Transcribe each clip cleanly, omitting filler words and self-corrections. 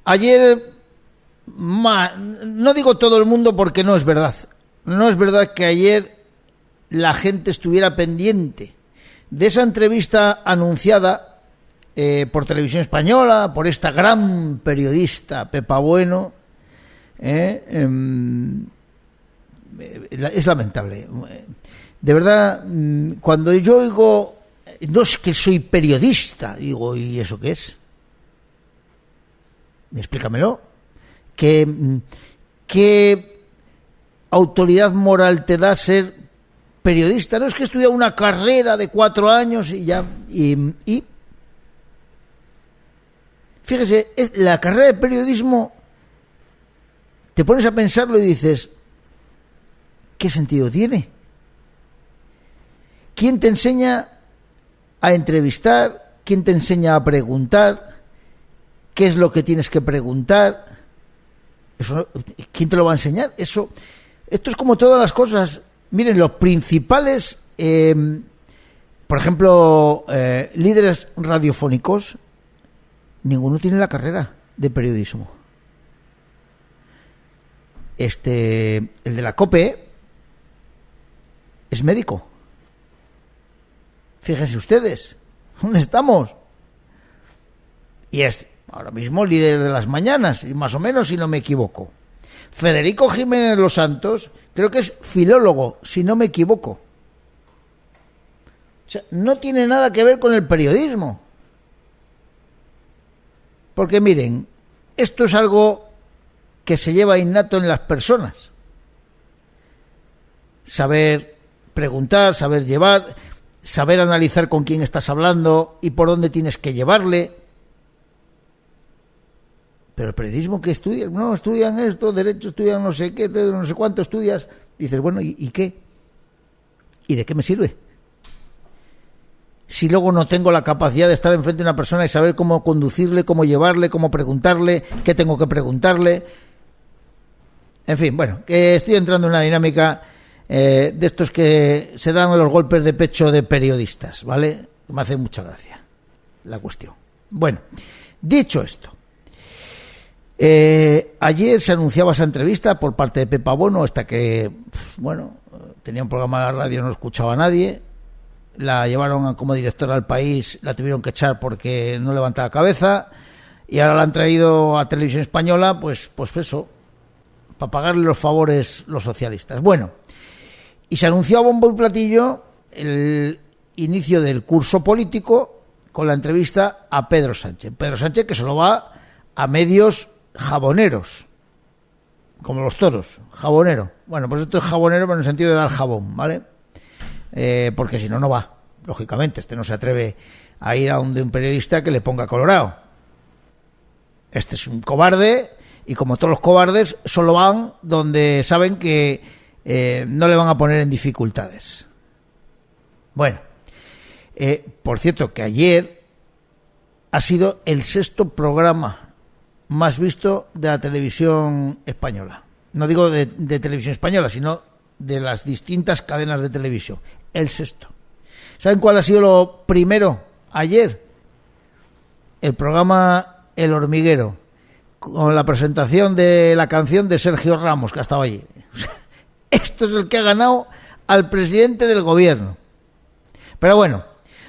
Ayer, no digo todo el mundo porque no es verdad. No es verdad que ayer la gente estuviera pendiente de esa entrevista anunciada por Televisión Española, por esta gran periodista, Pepa Bueno. Es lamentable. De verdad, cuando yo oigo, no es que soy periodista, digo, ¿y eso qué es? Explícamelo. ¿Qué autoridad moral te da ser periodista? No es que he estudiado una carrera de 4 años y ya. Y fíjese, la carrera de periodismo, te pones a pensarlo y dices, ¿qué sentido tiene? ¿Quién te enseña a entrevistar? ¿Quién te enseña a preguntar? ¿Qué es lo que tienes que preguntar? Eso, ¿quién te lo va a enseñar? Esto es como todas las cosas. Miren, los principales, por ejemplo, líderes radiofónicos, ninguno tiene la carrera de periodismo. El de la COPE es médico. Fíjense ustedes, ¿dónde estamos? Y es ahora mismo líder de las mañanas, más o menos, si no me equivoco. Federico Jiménez Los Santos, creo que es filólogo, si no me equivoco. O sea, no tiene nada que ver con el periodismo. Porque miren, esto es algo que se lleva innato en las personas. Saber preguntar, saber llevar, saber analizar con quién estás hablando y por dónde tienes que llevarle. Pero el periodismo que estudian, no, estudian esto, derecho, estudian no sé qué, no sé cuánto estudias. Dices, bueno, ¿y qué? ¿Y de qué me sirve? Si luego no tengo la capacidad de estar enfrente de una persona y saber cómo conducirle, cómo llevarle, cómo preguntarle, qué tengo que preguntarle. En fin, bueno, que estoy entrando en una dinámica de estos que se dan los golpes de pecho de periodistas, ¿vale? Me hace mucha gracia la cuestión. Bueno, dicho esto, ayer se anunciaba esa entrevista por parte de Pepa Bueno, hasta que, bueno, tenía un programa de la radio, no escuchaba a nadie. La llevaron como directora al País, la tuvieron que echar porque no levantaba cabeza, y ahora la han traído a Televisión Española, pues eso, para pagarle los favores los socialistas. Bueno, y se anunció a bombo y platillo el inicio del curso político con la entrevista a Pedro Sánchez. Pedro Sánchez, que solo va a medios jaboneros, como los toros, jabonero. Bueno, pues esto es jabonero, pero en el sentido de dar jabón, ¿vale? Porque si no, no va, lógicamente. No se atreve a ir a donde un periodista que le ponga colorado. Este es un cobarde, y como todos los cobardes, solo van donde saben que no le van a poner en dificultades. Bueno, por cierto, que ayer ha sido el 6º programa más visto de la televisión española. No digo de Televisión Española, sino de las distintas cadenas de televisión. El 6º. ¿Saben cuál ha sido lo primero ayer? El programa El Hormiguero, con la presentación de la canción de Sergio Ramos, que ha estado allí. Esto es el que ha ganado al presidente del gobierno. Pero bueno,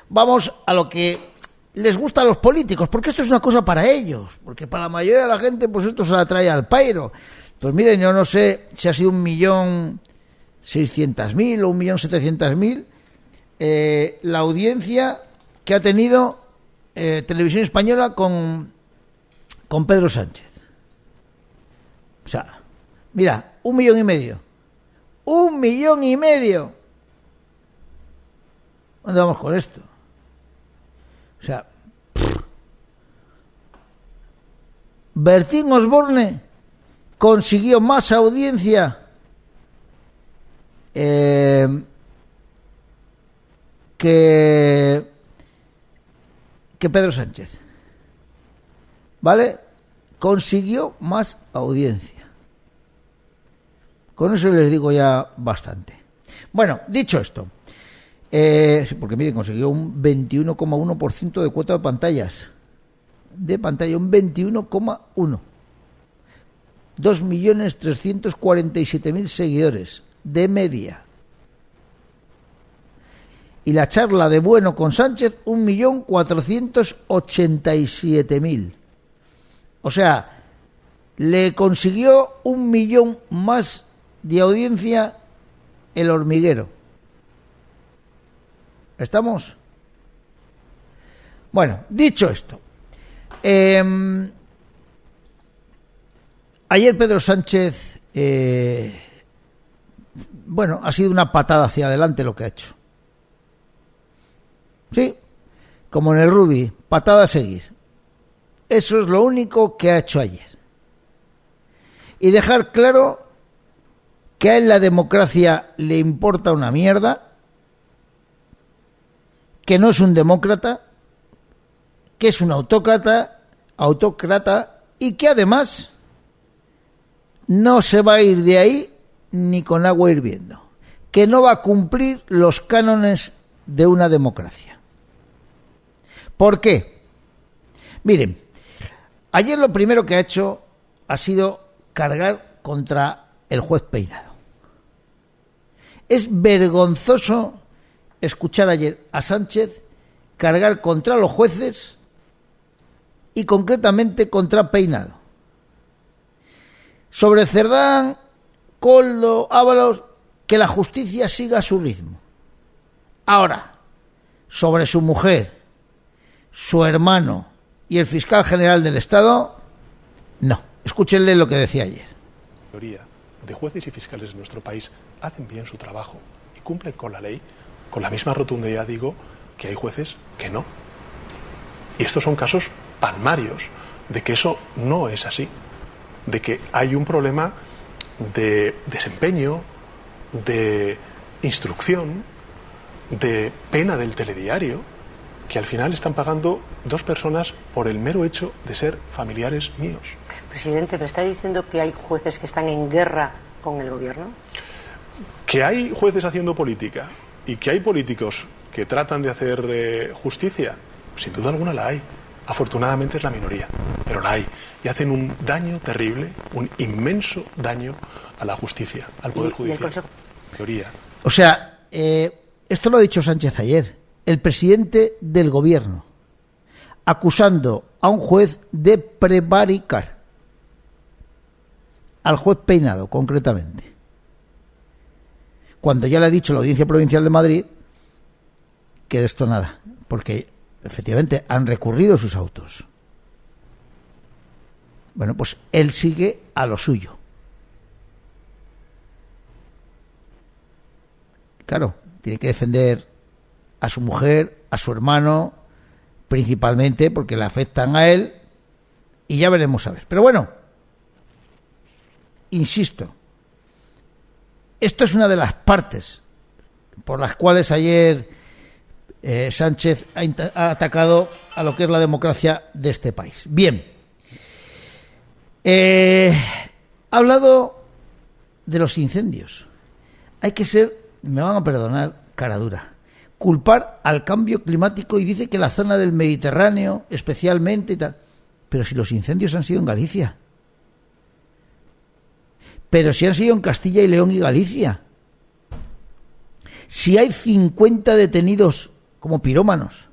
vamos a lo que les gusta a los políticos, porque esto es una cosa para ellos, porque para la mayoría de la gente pues esto se la trae al pairo. Pues miren, yo no sé si ha sido 1.600.000 o 1.700.000 la audiencia que ha tenido Televisión Española con Pedro Sánchez. O sea, mira, 1,5 millones. 1,5 millones. ¿Dónde vamos con esto? O sea, Bertín Osborne consiguió más audiencia que Pedro Sánchez, ¿vale? Consiguió más audiencia. Con eso les digo ya bastante. Bueno, dicho esto, porque miren, consiguió un 21,1% de cuota de pantallas. de pantalla, un 21,1. 2.347.000 seguidores de media. Y la charla de Bueno con Sánchez, 1.487.000. O sea, le consiguió 1 millón más de audiencia El Hormiguero. ¿Estamos? Bueno, dicho esto, ayer Pedro Sánchez, ha sido una patada hacia adelante lo que ha hecho. Sí, como en el rugby, patada a seguir. Eso es lo único que ha hecho ayer. Y dejar claro que a él la democracia le importa una mierda, que no es un demócrata, que es un autócrata y que además no se va a ir de ahí ni con agua hirviendo, que no va a cumplir los cánones de una democracia. ¿Por qué? Miren, ayer lo primero que ha hecho ha sido cargar contra el juez Peinado. Es vergonzoso escuchar ayer a Sánchez cargar contra los jueces y concretamente contra Peinado. Sobre Cerdán, Koldo, Ábalos, que la justicia siga a su ritmo. Ahora, sobre su mujer, su hermano y el fiscal general del Estado, no. Escúchenle lo que decía ayer. La mayoría de jueces y fiscales de nuestro país hacen bien su trabajo y cumplen con la ley. Con la misma rotundidad digo que hay jueces que no. Y estos son casos palmarios de que eso no es así, de que hay un problema de desempeño, de instrucción, de pena del telediario, que al final están pagando 2 personas por el mero hecho de ser familiares míos. Presidente, ¿me está diciendo que hay jueces que están en guerra con el gobierno? Que hay jueces haciendo política y que hay políticos que tratan de hacer justicia, sin duda alguna la hay. Afortunadamente es la minoría, pero la hay. Y hacen un daño terrible, un inmenso daño a la justicia, al Poder Judicial. Teoría. O sea, esto lo ha dicho Sánchez ayer, el presidente del gobierno, acusando a un juez de prevaricar, al juez Peinado concretamente, cuando ya le ha dicho la Audiencia Provincial de Madrid que de esto nada, porque efectivamente han recurrido sus autos. Bueno, pues él sigue a lo suyo. Claro, tiene que defender a su mujer, a su hermano, principalmente porque le afectan a él, y ya veremos a ver. Pero bueno, insisto, esto es una de las partes por las cuales ayer Sánchez ha atacado a lo que es la democracia de este país. Bien, ha hablado de los incendios. Hay que ser, me van a perdonar, cara dura, culpar al cambio climático, y dice que la zona del Mediterráneo especialmente y tal. Pero si los incendios han sido en Galicia, pero si han sido en Castilla y León y Galicia, si hay 50 detenidos como pirómanos,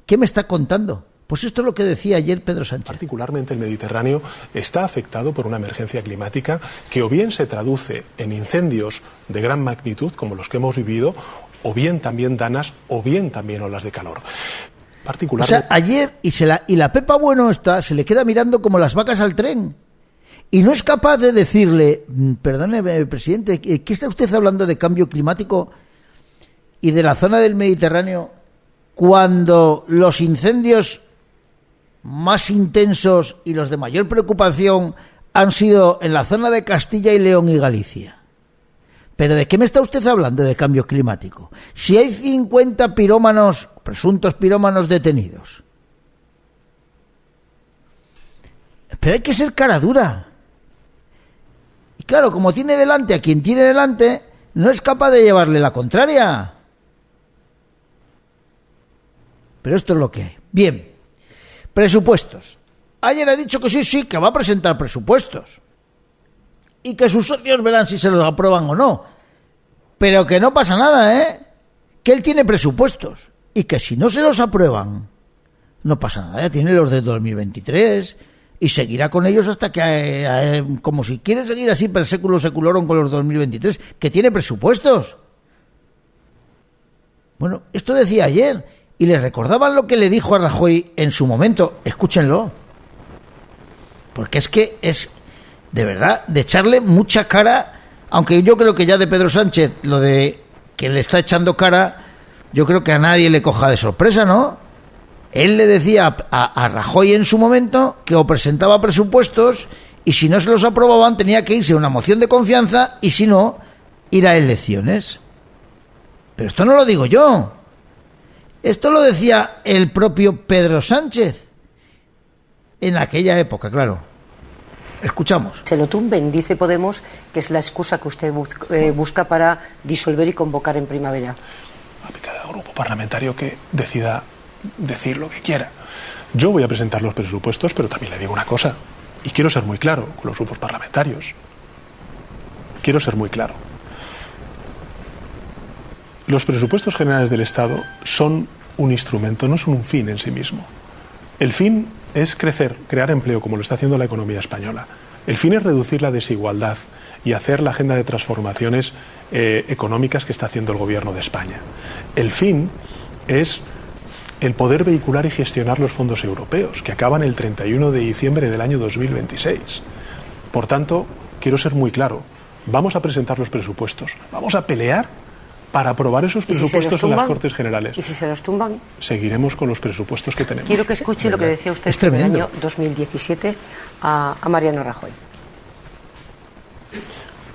¿qué me está contando? Pues esto es lo que decía ayer Pedro Sánchez. Particularmente el Mediterráneo está afectado por una emergencia climática que o bien se traduce en incendios de gran magnitud, como los que hemos vivido, o bien también danas, o bien también olas de calor. O sea, ayer, y la Pepa Bueno esta se le queda mirando como las vacas al tren. Y no es capaz de decirle, perdone, presidente, ¿qué está usted hablando de cambio climático y de la zona del Mediterráneo cuando los incendios más intensos y los de mayor preocupación han sido en la zona de Castilla y León y Galicia? ¿Pero de qué me está usted hablando de cambio climático? Si hay 50 pirómanos, presuntos pirómanos detenidos. Pero hay que ser cara dura. Y claro, como tiene delante a quien tiene delante, no es capaz de llevarle la contraria. Pero esto es lo que hay. Bien, Presupuestos. Ayer ha dicho que sí, que va a presentar presupuestos. Y que sus socios verán si se los aprueban o no. Pero que no pasa nada, ¿eh? Que él tiene presupuestos. Y que si no se los aprueban, no pasa nada. Ya tiene los de 2023 y seguirá con ellos hasta que, como si quiere seguir así per século seculorum con los 2023, que tiene presupuestos. Bueno, esto decía ayer. Y les recordaban lo que le dijo a Rajoy en su momento. Escúchenlo. Porque es que es, de verdad, de echarle mucha cara, aunque yo creo que ya de Pedro Sánchez, lo de que le está echando cara, yo creo que a nadie le coja de sorpresa, ¿no? Él le decía a Rajoy en su momento que o presentaba presupuestos y si no se los aprobaban tenía que irse a una moción de confianza y si no, ir a elecciones. Pero esto no lo digo yo. Esto lo decía el propio Pedro Sánchez en aquella época, claro. Escuchamos. Se lo tumben, dice Podemos, que es la excusa que usted busca para disolver y convocar en primavera. A cada grupo parlamentario que decida decir lo que quiera. Yo voy a presentar los presupuestos, pero también le digo una cosa, y quiero ser muy claro con los grupos parlamentarios. Quiero ser muy claro. Los presupuestos generales del Estado son un instrumento, no son un fin en sí mismo. El fin es crecer, crear empleo, como lo está haciendo la economía española. El fin es reducir la desigualdad y hacer la agenda de transformaciones económicas que está haciendo el Gobierno de España. El fin es el poder vehicular y gestionar los fondos europeos, que acaban el 31 de diciembre del año 2026. Por tanto, quiero ser muy claro, vamos a presentar los presupuestos, vamos a pelear para aprobar esos presupuestos en las Cortes Generales. ¿Y si se los tumban? Seguiremos con los presupuestos que tenemos. Quiero que escuche lo que decía usted en el año 2017 a Mariano Rajoy.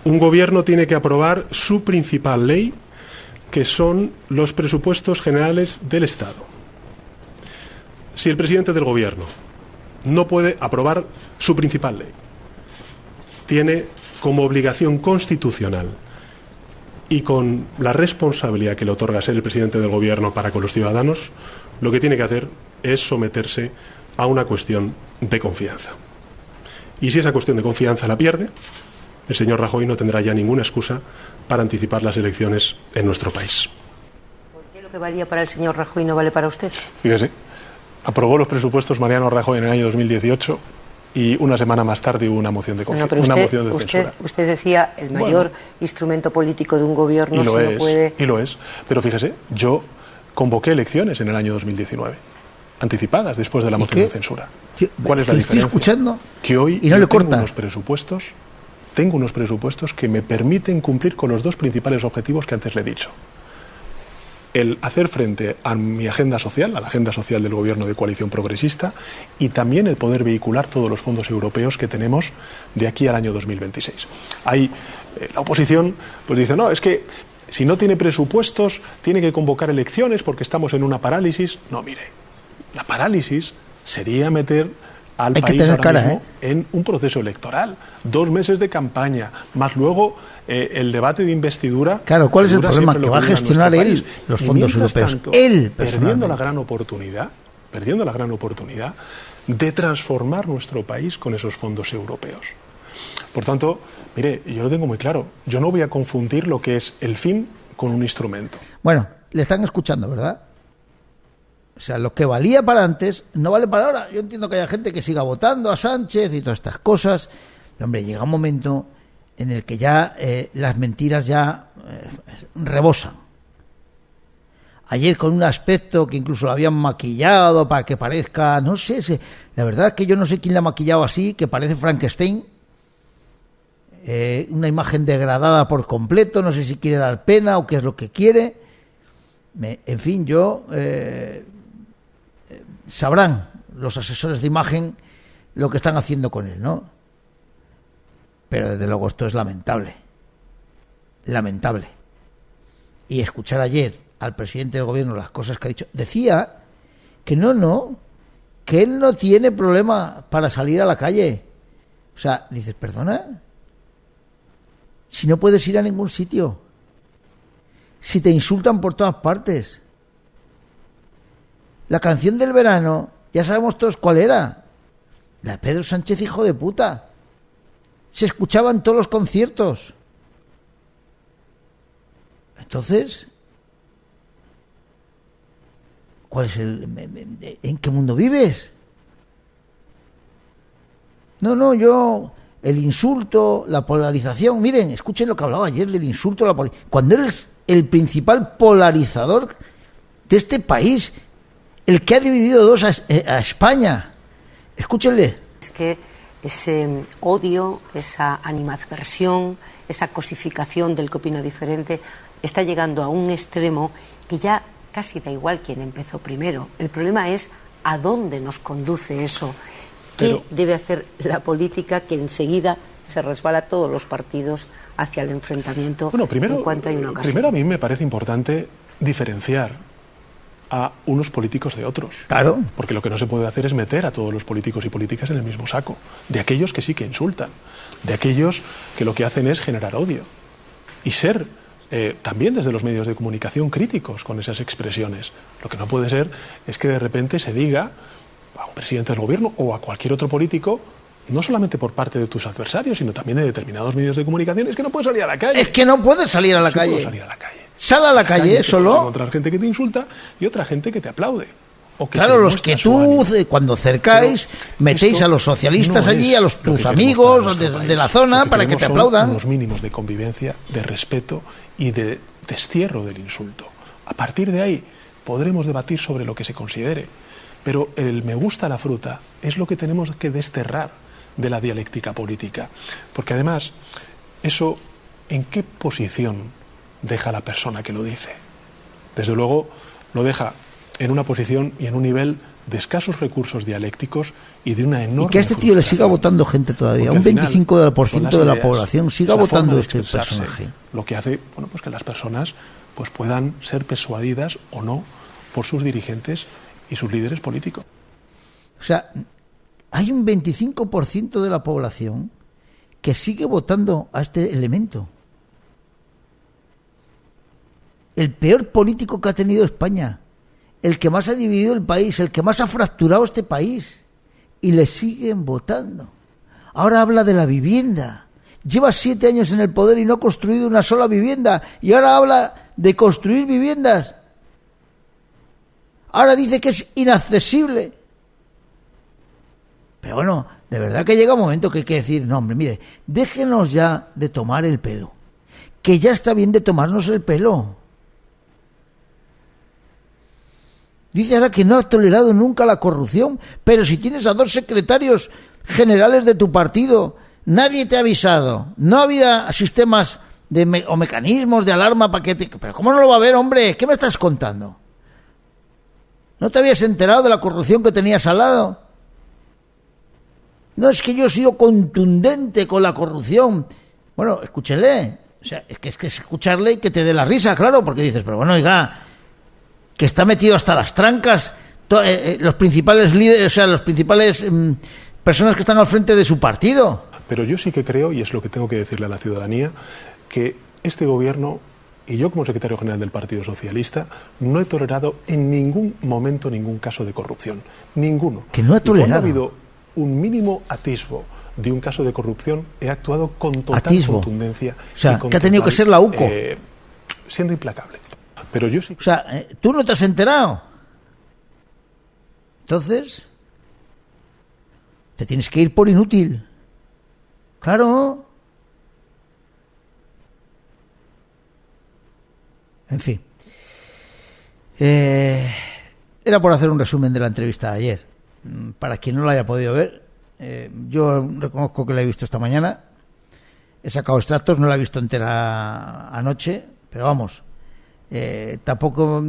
Un gobierno tiene que aprobar su principal ley, que son los presupuestos generales del Estado. Si el presidente del gobierno no puede aprobar su principal ley, tiene como obligación constitucional y con la responsabilidad que le otorga ser el presidente del gobierno para con los ciudadanos, lo que tiene que hacer es someterse a una cuestión de confianza. Y si esa cuestión de confianza la pierde, el señor Rajoy no tendrá ya ninguna excusa para anticipar las elecciones en nuestro país. ¿Por qué lo que valía para el señor Rajoy no vale para usted? Fíjese, aprobó los presupuestos Mariano Rajoy en el año 2018 y una semana más tarde hubo una moción de censura. Usted decía, el mayor instrumento político de un gobierno se lo puede... Y lo es. Pero fíjese, yo convoqué elecciones en el año 2019, anticipadas después de la moción de censura. ¿Cuál es la diferencia? Estoy escuchando que hoy y no le corta. Tengo unos presupuestos que me permiten cumplir con los dos principales objetivos que antes le he dicho. El hacer frente a mi agenda social, a la agenda social del gobierno de coalición progresista, y también el poder vehicular todos los fondos europeos que tenemos de aquí al año 2026. La oposición pues dice, no, es que si no tiene presupuestos tiene que convocar elecciones porque estamos en una parálisis. No, mire, la parálisis sería meter al país ahora mismo en un proceso electoral, 2 meses de campaña, más luego el debate de investidura. Claro, ¿cuál es el problema? Que va a gestionar él los fondos europeos. Tanto, él, perdiendo la gran oportunidad de transformar nuestro país con esos fondos europeos. Por tanto, mire, yo lo tengo muy claro. Yo no voy a confundir lo que es el fin con un instrumento. Bueno, le están escuchando, ¿verdad? O sea, lo que valía para antes no vale para ahora. Yo entiendo que haya gente que siga votando a Sánchez y todas estas cosas. Pero, hombre, llega un momento en el que ya las mentiras ya rebosan. Ayer con un aspecto que incluso lo habían maquillado para que parezca, no sé, la verdad es que yo no sé quién la ha maquillado así, que parece Frankenstein. Una imagen degradada por completo, no sé si quiere dar pena o qué es lo que quiere. En fin, sabrán los asesores de imagen lo que están haciendo con él, ¿no? Pero desde luego esto es lamentable. Lamentable. Y escuchar ayer al presidente del gobierno las cosas que ha dicho. Decía que que él no tiene problema para salir a la calle. O sea, dices, perdona, si no puedes ir a ningún sitio, si te insultan por todas partes. La canción del verano Ya sabemos todos cuál era. La de Pedro Sánchez, hijo de puta. Se escuchaba en todos los conciertos. Entonces, ¿cuál es en qué mundo vives? No, el insulto, la polarización. Miren, escuchen lo que hablaba ayer del insulto, la polarización. Cuando eres el principal polarizador de este país, el que ha dividido dos a España. Escúchenle. Es que ese odio, esa animadversión, esa cosificación del que opina diferente está llegando a un extremo que ya casi da igual quién empezó primero. El problema es a dónde nos conduce eso. ¿Qué debe hacer la política que enseguida se resbala todos los partidos hacia el enfrentamiento en cuanto hay una ocasión? Primero, a mí me parece importante diferenciar a unos políticos de otros. Claro. Porque lo que no se puede hacer es meter a todos los políticos y políticas en el mismo saco. De aquellos que sí que insultan, de aquellos que lo que hacen es generar odio. Y ser también desde los medios de comunicación críticos con esas expresiones. Lo que no puede ser es que de repente se diga a un presidente del gobierno o a cualquier otro político, no solamente por parte de tus adversarios, sino también de determinados medios de comunicación, es que no puedes salir a la calle. Es que no puedes salir a la calle. Puedes salir a la calle. Sal a la calle solo. Otra gente que te insulta y otra gente que te aplaude. O que claro, los que tú, cuando cercáis, metéis a los socialistas allí, a tus amigos de la zona, para que te aplaudan. Unos mínimos de convivencia, de respeto y de destierro del insulto. A partir de ahí podremos debatir sobre lo que se considere. Pero el me gusta la fruta es lo que tenemos que desterrar de la dialéctica política. Porque además, eso, ¿en qué posición deja la persona que lo dice? Desde luego, lo deja en una posición y en un nivel de escasos recursos dialécticos y de una enorme y que a este tío le siga votando gente todavía, un 25% de la población siga votando este personaje. Lo que hace, bueno, pues que las personas pues puedan ser persuadidas o no por sus dirigentes y sus líderes políticos. O sea, hay un 25% de la población que sigue votando a este elemento. El peor político que ha tenido España, el que más ha dividido el país, el que más ha fracturado este país, y le siguen votando. Ahora habla de la vivienda. Lleva 7 años en el poder y no ha construido una sola vivienda, y ahora habla de construir viviendas. Ahora dice que es inaccesible. Pero bueno, de verdad que llega un momento que hay que decir, no hombre, mire, déjenos ya de tomar el pelo, que ya está bien de tomarnos el pelo. Dice ahora que no ha tolerado nunca la corrupción, pero si tienes a 2 secretarios generales de tu partido, nadie te ha avisado, no había sistemas o mecanismos de alarma para que Pero ¿cómo no lo va a haber, hombre? ¿Qué me estás contando? ¿No te habías enterado de la corrupción que tenías al lado? No, es que yo he sido contundente con la corrupción. Bueno, escúchele. O sea, es que escucharle y que te dé la risa, claro, porque dices, pero bueno, oiga, que está metido hasta las trancas, los principales líderes, o sea, los principales personas que están al frente de su partido. Pero yo sí que creo, y es lo que tengo que decirle a la ciudadanía, que este gobierno, y yo como secretario general del Partido Socialista, no he tolerado en ningún momento ningún caso de corrupción. Ninguno. Que no ha tolerado. Y cuando ha habido un mínimo atisbo de un caso de corrupción, he actuado con total contundencia. O sea, que ha tenido que ser la UCO. Siendo implacable. Pero yo sí. O sea, tú no te has enterado. Entonces, te tienes que ir por inútil. Claro. En fin. Era por hacer un resumen de la entrevista de ayer. Para quien no la haya podido ver, yo reconozco que la he visto esta mañana. He sacado extractos, no la he visto entera anoche, pero vamos. Tampoco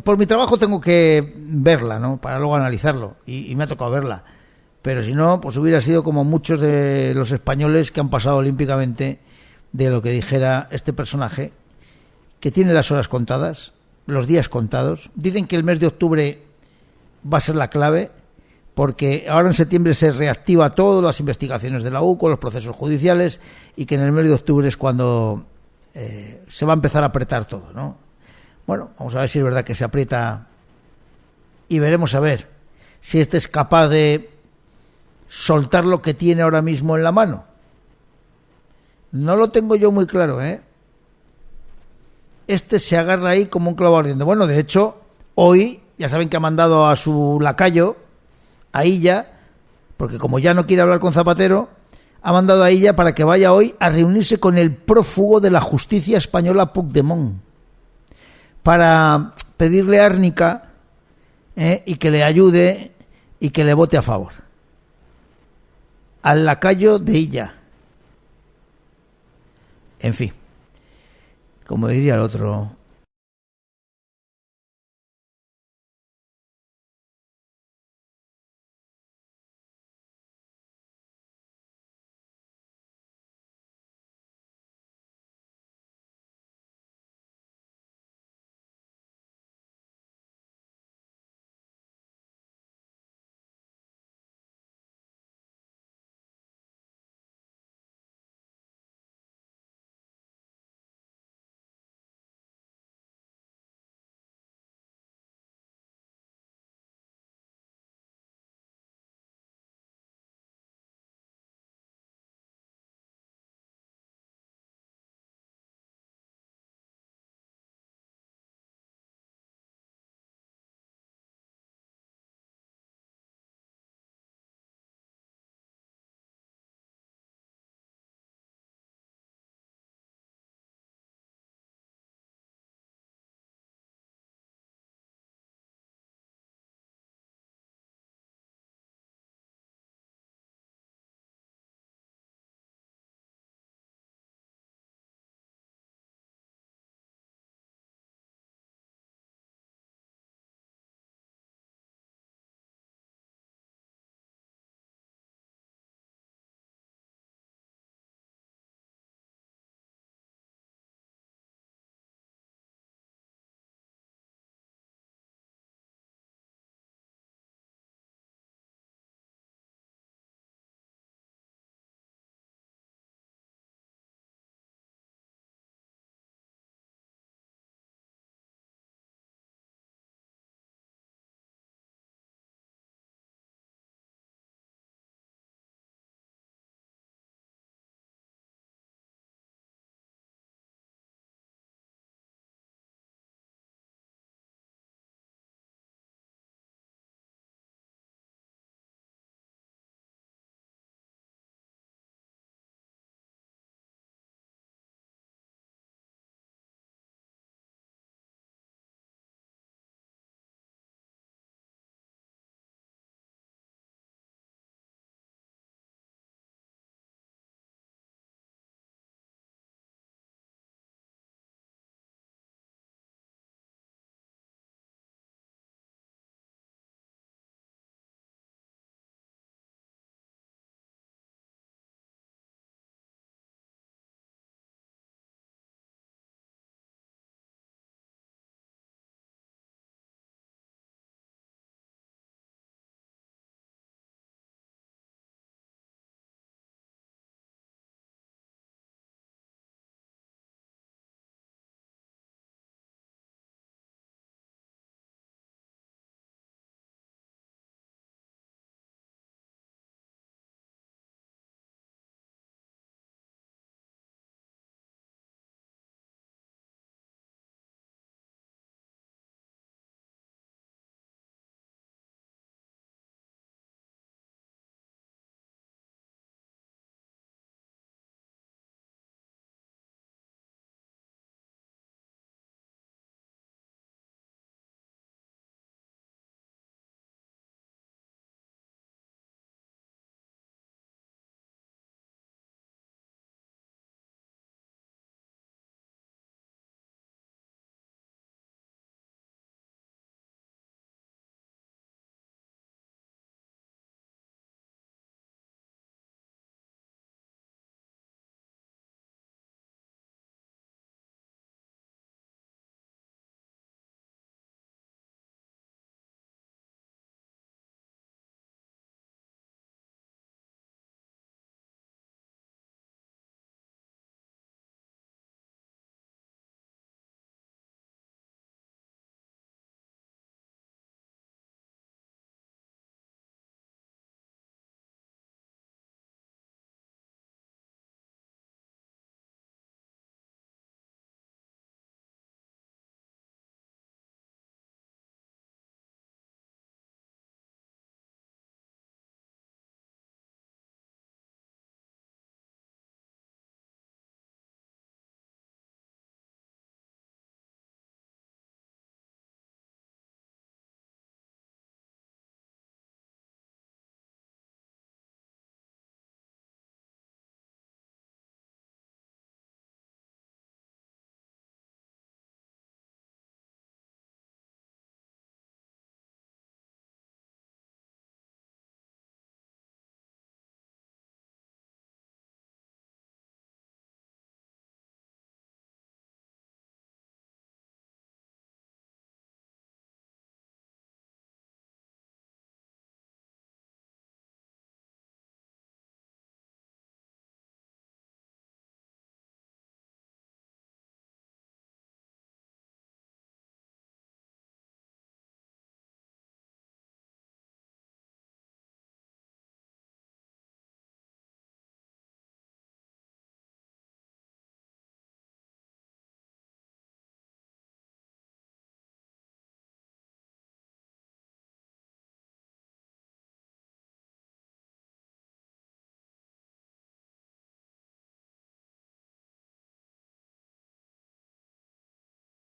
por mi trabajo tengo que verla, ¿no? Para luego analizarlo y me ha tocado verla, pero si no, pues hubiera sido como muchos de los españoles que han pasado olímpicamente de lo que dijera este personaje, que tiene las horas contadas, los días contados. Dicen que el mes de octubre va a ser la clave, porque ahora en septiembre se reactiva todas las investigaciones de la UCO, los procesos judiciales, y que en el mes de octubre es cuando se va a empezar a apretar todo, ¿no? Bueno, vamos a ver si es verdad que se aprieta y veremos a ver si este es capaz de soltar lo que tiene ahora mismo en la mano. No lo tengo yo muy claro, ¿eh? Este se agarra ahí como un clavo ardiendo. Bueno, de hecho, hoy ya saben que ha mandado a su lacayo, a Illa, porque como ya no quiere hablar con Zapatero, ha mandado a Illa para que vaya hoy a reunirse con el prófugo de la justicia española Puigdemont, para pedirle árnica y que le ayude y que le vote a favor. Al lacayo de Illa. En fin, como diría el otro,